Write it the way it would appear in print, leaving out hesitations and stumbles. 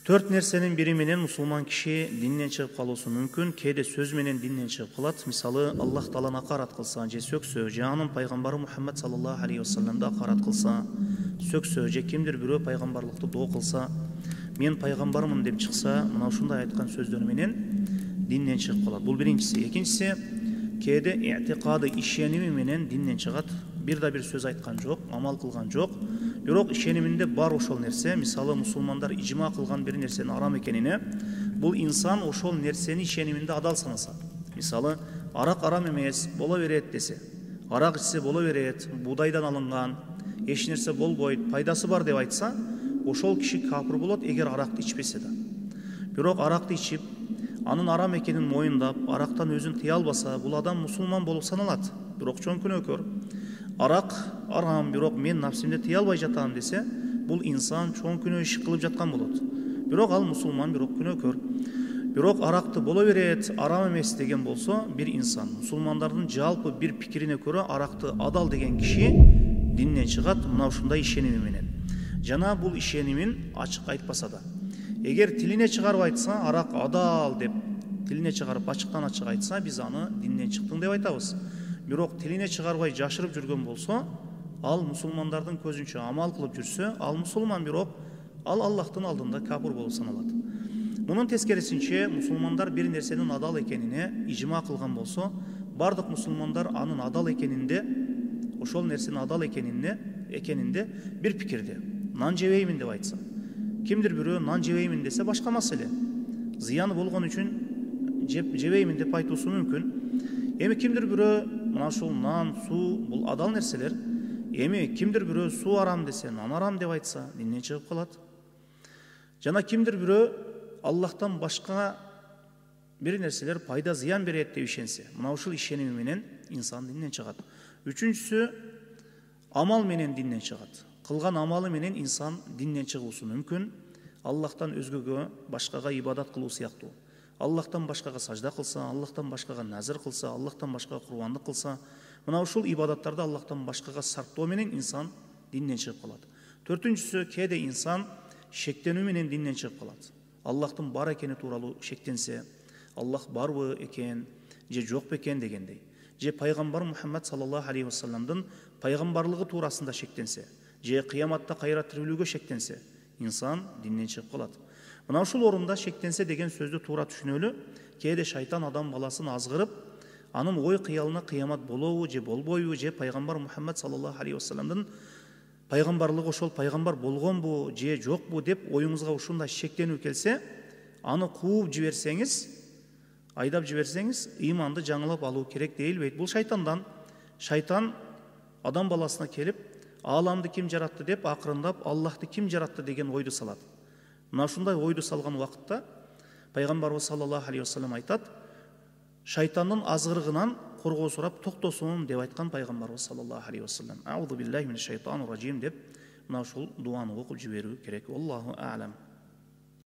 Төрт нерсенин бири менен мусулман киши динден чыгып калуусу мүмкүн. Кээде сөз менен динден чыгып калат. Мисалы, Аллах Тааланы акарат кылса, же сөксө, же анын пайгамбары Мухаммад саллаллаху алейхи вассаламды акарат кылса, сөксө, же кимдир бирөө пайгамбарлыкты доо кылса, мен пайгамбармын деп чыкса, мына ушундай айткан сөздөрү менен динден чыгып калат. Бул биринчиси. Экинчиси, кээде i'tiqады, ишеними менен динден чыгат. Бир да бир сөз айткан жок, амал кылган жок. Бирок ишениминде бар ошол нерсе. Мисалы, мусулмандар ижма кылган бир нерсенин арам экенине, бул инсан ошол нерсени ишениминде адал санаса. Мисалы, арак арам эмес, боло берет десе, арак ичсе боло берет, буудайдан алынган, эч нерсе болбойт, пайдасы бар деп айтса, ошол киши капыр болот эгер аракты ичпесе да. Бирок аракты ичип, анын арам экенин моюндап, арактан өзүн тыя албаса, бул адам мусулман болуп саналат. Бирок чоң күнөөкөр. Арак арам, бирок мен напсимде тыя албай жатам десе, бул инсан чоң күнөө иш кылып жаткан болот. Бирок ал мусулман, бирок күнөөкөр. Бирок аракты боло берет, арам эмес деген болсо, бир инсан мусулмандардын жалпы бир пикирине көрө аракты адал деген киши динден чыгат мына ушундай ишеними менен. Жана бул ишенимин ачык айтпаса да. Эгер тилине чыгарып айтса, арак адал деп тилине чыгарып ачыктан ачык айтса, биз аны динден чыктың деп айтабыз. Бирок тилине чыгарбай жашырып жүргөн болсо, ал мусулмандардын көзүнчө амал кылып жүрсө, ал мусулман, бирок ал Аллахтын алдында капыр болуп саналат. Мунун тескерисинче, мусулмандар бир нерсенин адал экенине ижма кылган болсо, бардык мусулмандар анын адал экенинде, ошол нерсенин адал экенинде бир пикирде. Нан жебеймин деп айтса, кимдир бирөө нан жебеймин десе башка маселе. Зыяны болгон үчүн жебеймин деп айтуусу мүмкүн. Эми кимдир бирөө мына ушул нан, суу бул адал нерселер. Эми кимдир бирөө суу арам десе, нан арам деп айтса, динден чыгып калат. Жана кимдир бирөө Аллахтан башка бир нерселер пайда зыян берет деп ишенсе, мына ушул ишеними менен инсан динден чыгат. Үчүнчүсү, амал менен динден чыгат. Кылган амалы менен инсан динден чыгуусу мүмкүн. Аллахтан өзгөгө, башкага ибадат кылуу сыяктуу. Аллахтан башкага сажда кылса, Аллахтан башкага назыр кылса, Аллахтан башкага курбандык кылса, мына ушул ибадаттарды Аллахтан башкага сарптоо менен инсан динден чыгып калат. Төртүнчүсү, кээде инсан шектенүү менен динден чыгып калат. Аллахтын бар экени тууралуу шектенсе, Аллах барбы экен, же жок бекен дегендей. Же пайгамбар Мухаммад саллаллаху алейхи вассаламдын пайгамбарлыгы туурасында шектенсе, же кыяматта кайра тирилүүгө шектенсе, инсан динден чыгып калат. Мына ушул орунда шектенсе деген сөздү туура түшүнөлү. Кээде шайтан адам баласын азгырып, анын ой кыялына кыямат болобу же болбойбу, же пайгамбар Мухаммад саллаллаху алейхи вассаламдын пайгамбарлыгы ошол пайгамбар болгонбу же жокпу деп оюңузга ушундай шектенүү келсе, аны кууп жиберсеңиз, айдап жиберсеңиз, ыйманды жаңылап алуу керек дейилбейт. Бул шайтандан. Шайтан адам баласына келип, ааламды ким жаратты деп акырындап Аллахты ким жаратты деген ойду салат. Мына ушундай ойду салган убакытта пайгамбарыбыз саллаллаху алейхи вассалам айтат, шайтандын азгырыгынан коргоо сурап токтосун деп айткан пайгамбарыбыз саллаллаху алейхи вассалам. Аузу биллахи минеш шайтанир ражим деп мына ушул дуаны окуп жиберүү керек. Аллаху а'лам.